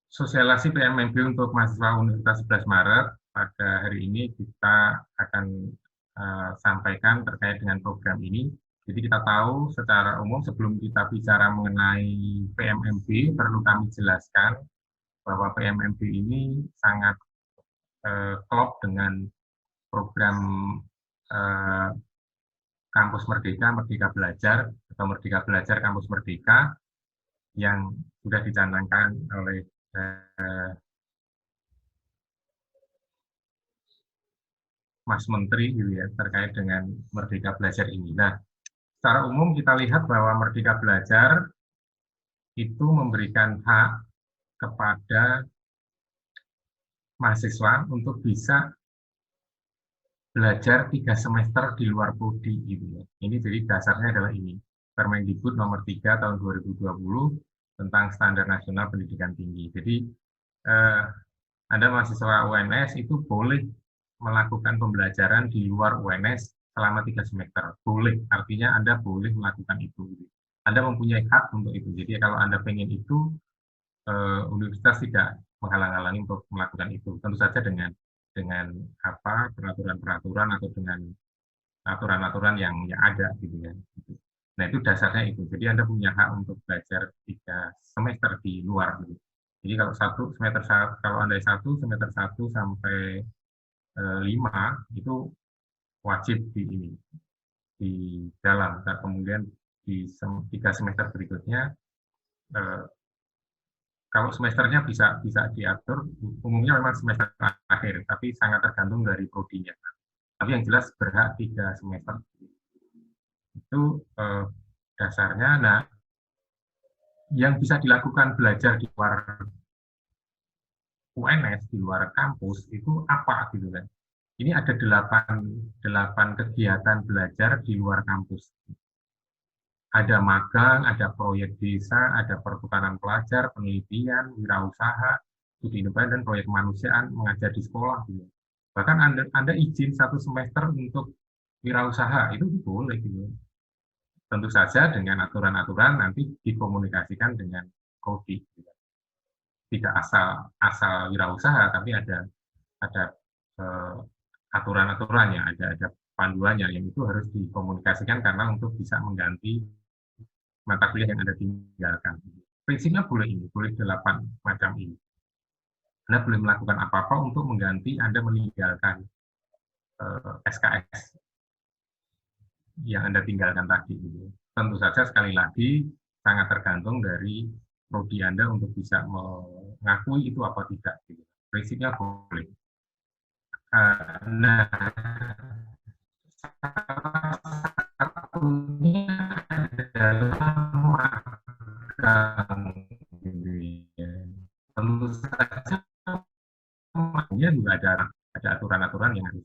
sosialisasi PMMB untuk mahasiswa Universitas 11 Maret pada hari ini kita akan sampaikan terkait dengan program ini. Jadi kita tahu secara umum sebelum kita bicara mengenai PMMB, perlu kami jelaskan bahwa PMMB ini sangat klop dengan program Kampus Merdeka, Merdeka Belajar, atau Merdeka Belajar Kampus Merdeka yang sudah dicanangkan oleh Mas Menteri gitu ya, terkait dengan Merdeka Belajar ini. Nah, secara umum kita lihat bahwa Merdeka Belajar itu memberikan hak kepada mahasiswa untuk bisa belajar 3 semester di luar prodi gitu ya. Ini jadi dasarnya adalah ini. Permendikbud nomor 3 tahun 2020 tentang standar nasional pendidikan tinggi. Jadi Anda mahasiswa UNS itu boleh melakukan pembelajaran di luar UNS selama 3 semester. Boleh, artinya Anda boleh melakukan itu. Anda mempunyai hak untuk itu. Jadi kalau Anda pengen itu, universitas tidak menghalang-halangi untuk melakukan itu. Tentu saja dengan peraturan-peraturan atau dengan aturan-aturan yang ada gitu ya. Nah itu dasarnya itu. Jadi Anda punya hak untuk belajar 3 semester di luar. Gitu. Jadi kalau Anda semester 1 sampai 5 itu wajib di dalam. Dan kemudian di 3 semester berikutnya kalau semesternya bisa diatur, umumnya memang semester akhir, tapi sangat tergantung dari prodinya. Tapi yang jelas berhak 3 semester. Itu dasarnya. Nah, yang bisa dilakukan belajar di luar UNS, di luar kampus, itu apa gitu kan. Ini ada 8 kegiatan belajar di luar kampus. Ada magang, ada proyek desa, ada pertukaran pelajar, penelitian, wirausaha, studi independen, proyek kemanusiaan, mengajar di sekolah. Gitu. Bahkan Anda izin 1 semester untuk wirausaha, itu boleh. Gitu. Tentu saja dengan aturan-aturan nanti dikomunikasikan dengan prodi. Gitu. Tidak asal wirausaha, tapi ada aturan-aturannya, ada panduannya yang itu harus dikomunikasikan karena untuk bisa mengganti mata kuliah yang Anda tinggalkan. Prinsipnya boleh 8 macam ini. Anda boleh melakukan apa-apa untuk mengganti Anda meninggalkan SKS yang Anda tinggalkan tadi. Tentu saja sekali lagi sangat tergantung dari prodi Anda untuk bisa mengakui itu apa tidak. Prinsipnya boleh. Nah, satunya adalah magang. Tentu saja magangnya juga ada aturan-aturan yang harus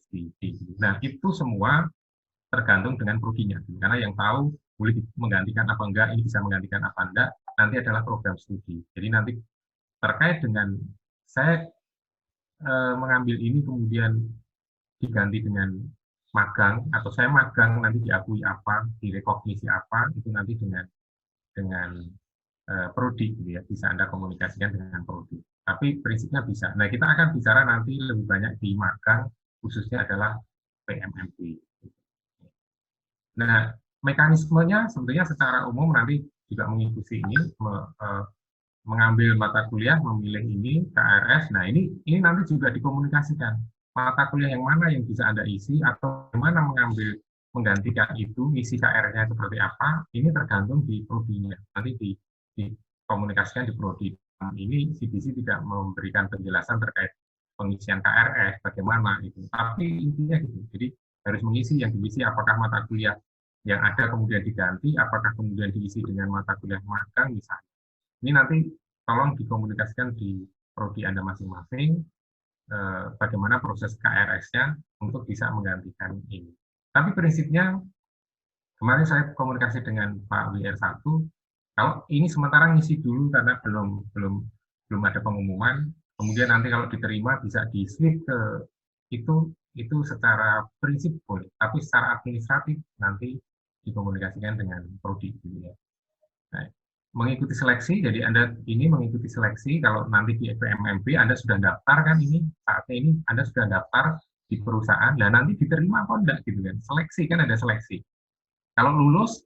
Nah, itu semua tergantung dengan prodinya. Karena yang tahu boleh menggantikan apa enggak, ini bisa menggantikan apa enggak, nanti adalah program studi. Jadi nanti terkait dengan saya mengambil ini kemudian diganti dengan magang, atau saya magang nanti diakui apa, direkognisi apa, itu nanti dengan prodi, gitu ya, bisa Anda komunikasikan dengan prodi. Tapi prinsipnya bisa. Nah, kita akan bicara nanti lebih banyak di magang, khususnya adalah PMMB. Nah, mekanismenya sebetulnya secara umum nanti juga mengikuti ini, mengambil mata kuliah, memilih ini, KRS. Nah, ini nanti juga dikomunikasikan. Mata kuliah yang mana yang bisa Anda isi, atau bagaimana menggantikan itu, isi KR-nya seperti apa, ini tergantung di prodinya. Nanti dikomunikasikan di prodi. Ini CDC tidak memberikan penjelasan terkait pengisian KRS, bagaimana itu. Tapi intinya gitu. Jadi harus mengisi yang diisi apakah mata kuliah yang ada kemudian diganti, apakah kemudian diisi dengan mata kuliah magang misalnya. Ini nanti tolong dikomunikasikan di prodi Anda masing-masing, bagaimana proses KRS-nya untuk bisa menggantikan ini. Tapi prinsipnya, kemarin saya komunikasi dengan Pak WR1, kalau ini sementara ngisi dulu karena belum ada pengumuman, kemudian nanti kalau diterima bisa di-switch ke itu secara prinsip boleh, tapi secara administratif nanti dikomunikasikan dengan prodi. Gitu ya. Nah, mengikuti seleksi, jadi Anda ini mengikuti seleksi, kalau nanti di PMMP Anda sudah daftar kan ini, saatnya ini Anda sudah daftar di perusahaan, dan nanti diterima apa enggak gitu kan, seleksi kan ada seleksi. Kalau lulus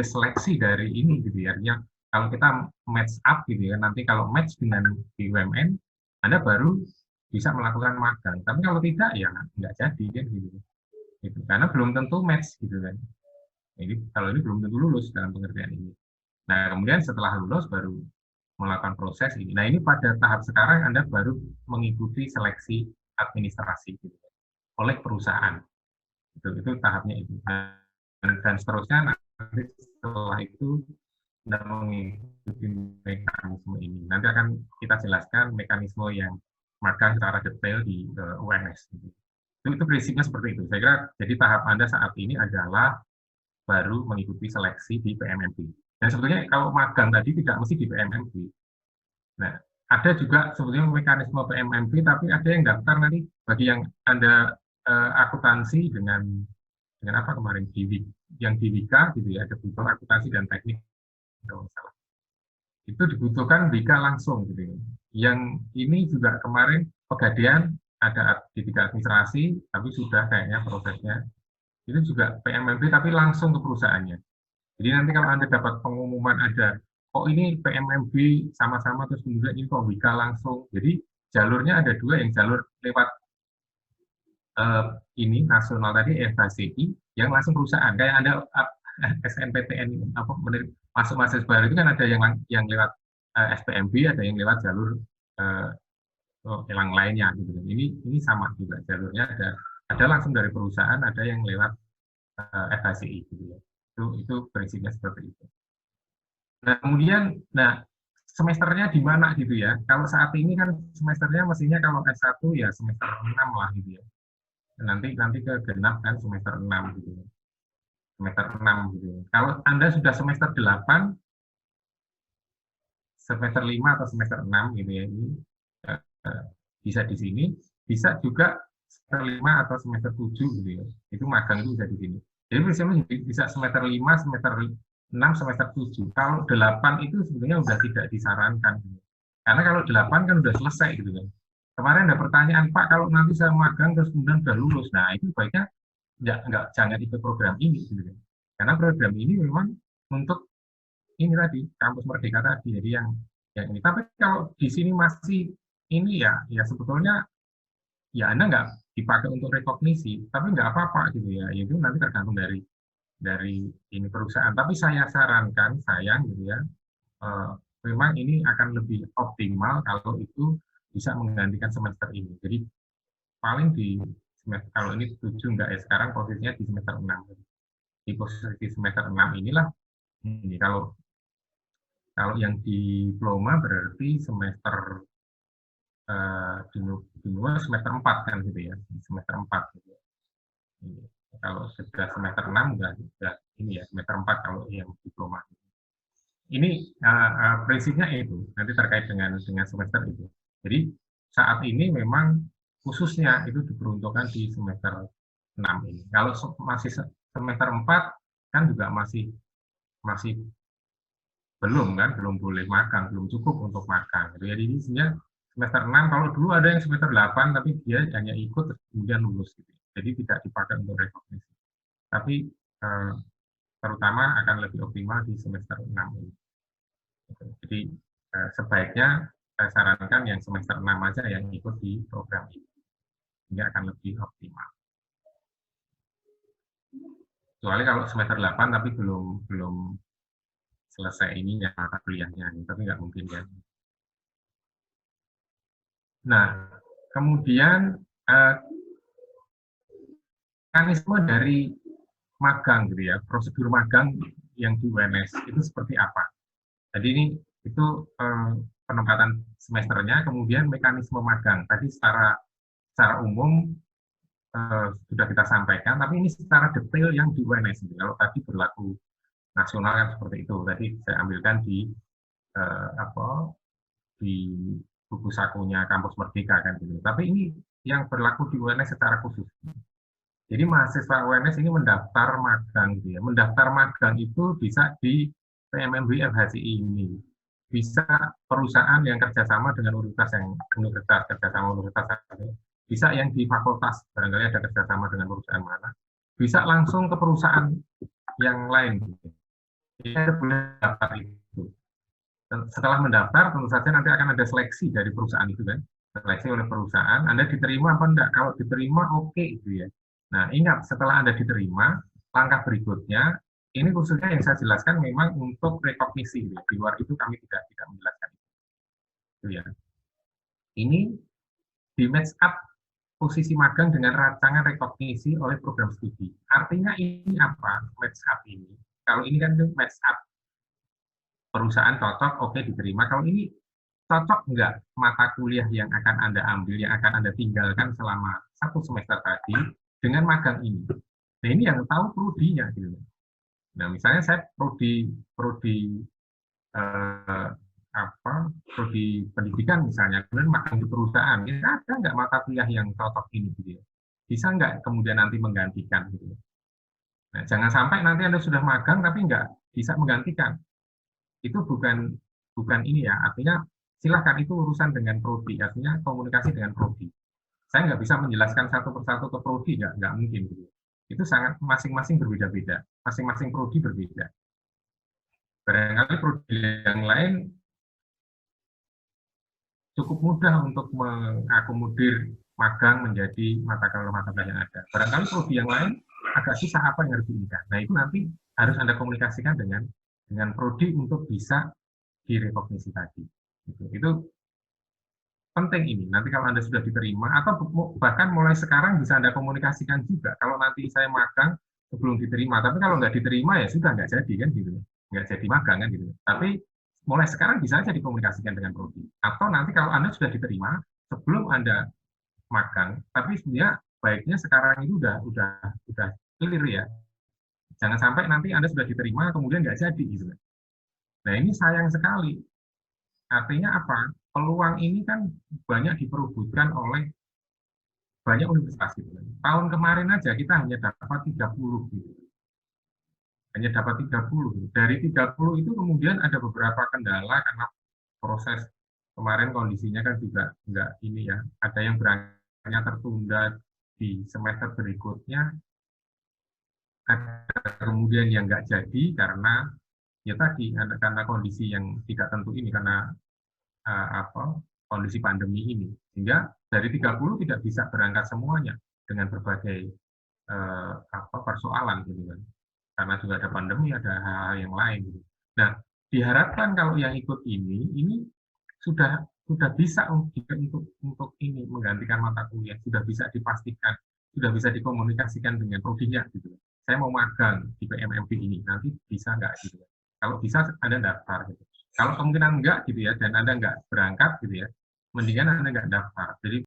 seleksi dari ini gitu ya, artinya kalau kita match up gitu ya, nanti kalau match dengan BUMN, Anda baru bisa melakukan magang, tapi kalau tidak ya nggak jadi kan gitu. Gitu. Karena belum tentu match gitu kan. Ini kalau ini belum tentu lulus dalam pengertian ini. Nah, kemudian setelah lulus baru melakukan proses ini. Nah, ini pada tahap sekarang Anda baru mengikuti seleksi administrasi gitu, oleh perusahaan. Itu tahapnya itu. Dan seterusnya nanti setelah itu Anda mengikuti mekanisme ini. Nanti akan kita jelaskan mekanisme yang magang secara detail di UNS. Gitu. Itu prinsipnya seperti itu. Saya kira jadi tahap Anda saat ini adalah baru mengikuti seleksi di PMMP. Dan sebetulnya kalau magang tadi tidak mesti di PMMP. Nah, ada juga sebetulnya mekanisme PMMP, tapi ada yang daftar nanti bagi yang Anda akuntansi dengan apa kemarin yang di Wika gitu ya, ada butuh akuntansi dan teknik kalau salah. Itu dibutuhkan Wika langsung gitu ya. Yang ini juga kemarin Pegadaian ada di tiga administrasi, tapi sudah kayaknya prosesnya itu juga PMMP tapi langsung ke perusahaannya. Jadi nanti kalau Anda dapat pengumuman ada, kok ini PMMB sama-sama terus kemudian ini kok Wika langsung. Jadi jalurnya ada dua, yang jalur lewat ini nasional tadi FHCI yang langsung perusahaan. Kayak Anda SNPTN apa masuk mahasiswa itu kan ada yang lewat SPMB, ada yang lewat jalur yang lainnya gitu. Ini sama juga jalurnya ada langsung dari perusahaan, ada yang lewat FHCI gitu ya. Itu prinsipnya seperti itu. Nah, kemudian semesternya di mana gitu ya. Kalau saat ini kan semesternya mestinya kalau S1 ya semester 6 lah gitu ya. Nanti ke genap kan semester 6 gitu ya. Semester 6 gitu ya. Kalau Anda sudah semester 8, semester 5 atau semester 6 gitu ya. Ini bisa di sini, bisa juga semester 5 atau semester 7 gitu ya. Itu magang itu bisa di sini. Jadi misalnya bisa semester 5, semester 6, semester 7. Kalau 8 itu sebetulnya sudah tidak disarankan. Karena kalau 8 kan sudah selesai gitu kan. Kemarin ada pertanyaan, Pak, kalau nanti saya magang terus kemudian sudah lulus. Nah, itu baiknya jangan ikut program ini gitu kan. Karena program ini memang untuk ini tadi, kampus Merdeka tadi. Jadi yang ini. Tapi kalau di sini masih ini ya sebetulnya ya Anda nggak dipakai untuk rekognisi, tapi nggak apa-apa gitu ya. Itu nanti tergantung dari ini perusahaan. Tapi saya sarankan, gitu ya, memang ini akan lebih optimal kalau itu bisa menggantikan semester ini. Jadi paling di semester, kalau ini 7 enggak ya, sekarang posisinya di semester 6. Di posisi semester 6 inilah, ini kalau yang diploma berarti semester di luar semester 4 kan gitu ya, di semester 4 gitu ya. Kalau sudah semester 6 sudah ini ya, semester 4 kalau yang diploma. Ini prinsipnya itu, nanti terkait dengan semester itu. Jadi saat ini memang khususnya itu diperuntukkan di semester 6 ini. Kalau masih semester 4 kan juga masih belum boleh magang, belum cukup untuk magang. Jadi isinya semester 6, kalau dulu ada yang semester 8 tapi dia hanya ikut kemudian lulus gitu. Jadi tidak dipakai untuk rekognisi. Tapi terutama akan lebih optimal di semester 6 ini. Jadi sebaiknya saya sarankan yang semester 6 aja yang ikut di program ini. Ini akan lebih optimal. Kecuali kalau semester 8 tapi belum selesai ininya mata kuliahnya, tapi nggak mungkin ya. Nah, kemudian mekanisme dari magang gitu ya, prosedur magang yang di UNS itu seperti apa? Jadi ini itu penempatan semesternya, kemudian mekanisme magang. Tadi secara umum sudah kita sampaikan, tapi ini secara detail yang di UNS. Kalau tadi berlaku nasional kan seperti itu. Tadi saya ambilkan di buku sakunya Kampus Merdeka kan gitu. Tapi ini yang berlaku di UNS secara khusus. Jadi mahasiswa UNS ini mendaftar magang gitu ya. Mendaftar magang itu bisa di PMMB FHCI ini. Bisa perusahaan yang kerjasama dengan universitas kerjasama universitas, bisa yang di fakultas, barangkali ada kerjasama dengan perusahaan mana, bisa langsung ke perusahaan yang lain. Ini boleh daftar itu. Setelah mendaftar, tentu saja nanti akan ada seleksi dari perusahaan itu kan, seleksi oleh perusahaan, Anda diterima apa enggak? Kalau diterima, oke itu ya. Nah, ingat, setelah Anda diterima, langkah berikutnya, ini khususnya yang saya jelaskan memang untuk rekognisi, ya. Di luar itu kami tidak menjelaskan itu ya. Ini di match up posisi magang dengan rancangan rekognisi oleh program studi. Artinya ini apa? Match up ini. Kalau ini kan match up perusahaan cocok, oke diterima. Kalau ini cocok enggak mata kuliah yang akan Anda ambil, yang akan Anda tinggalkan selama 1 semester tadi dengan magang ini. Nah, ini yang tahu prodinya gitu. Nah, misalnya saya prodi prodi pendidikan misalnya, kemudian magang di perusahaan, ada nggak mata kuliah yang cocok ini gitu ya? Bisa nggak kemudian nanti menggantikan gitu ya? Nah, jangan sampai nanti Anda sudah magang tapi nggak bisa menggantikan. Itu bukan ini ya, artinya silahkan itu urusan dengan prodi, artinya komunikasi dengan prodi. Saya nggak bisa menjelaskan satu persatu ke prodi, nggak mungkin gitu. Itu sangat masing-masing berbeda-beda, masing-masing prodi berbeda. Barangkali prodi yang lain cukup mudah untuk mengakomodir magang menjadi mata kuliah yang ada. Barangkali prodi yang lain agak susah apa yang harus diinginkan. Nah, itu nanti harus Anda komunikasikan dengan prodi untuk bisa direkognisi tadi. Itu penting ini. Nanti kalau Anda sudah diterima, atau bahkan mulai sekarang bisa Anda komunikasikan juga. Kalau nanti saya magang sebelum diterima, tapi kalau nggak diterima ya sudah nggak jadi kan gitu. Nggak jadi magang kan gitu. Tapi mulai sekarang bisa saja dikomunikasikan dengan prodi. Atau nanti kalau Anda sudah diterima, sebelum Anda magang, tapi sebenarnya baiknya sekarang itu udah clear ya. Jangan sampai nanti Anda sudah diterima, kemudian nggak jadi gitu. Nah, ini sayang sekali. Artinya apa? Peluang ini kan banyak diperebutkan oleh banyak universitas gitu. Tahun kemarin aja kita hanya dapat 30 gitu. Hanya dapat 30. Dari 30 itu kemudian ada beberapa kendala karena proses kemarin kondisinya kan juga enggak ini ya. Ada yang berangkatnya tertunda di semester berikutnya, ada kemudian yang enggak jadi karena ya tadi karena kondisi yang tidak tentu ini, karena kondisi pandemi ini, sehingga dari 30 tidak bisa berangkat semuanya dengan berbagai persoalan gitu kan, karena juga ada pandemi, ada hal-hal yang lain gitu. Nah, diharapkan kalau yang ikut ini sudah bisa untuk ini menggantikan mata kuliah, sudah bisa dipastikan, sudah bisa dikomunikasikan dengan prodinya gitu. Saya mau magang di PMMB ini, nanti bisa nggak gitu. Kalau bisa Anda daftar gitu. Kalau kemungkinan enggak gitu ya, dan Anda enggak berangkat gitu ya, mendingan Anda enggak daftar. Jadi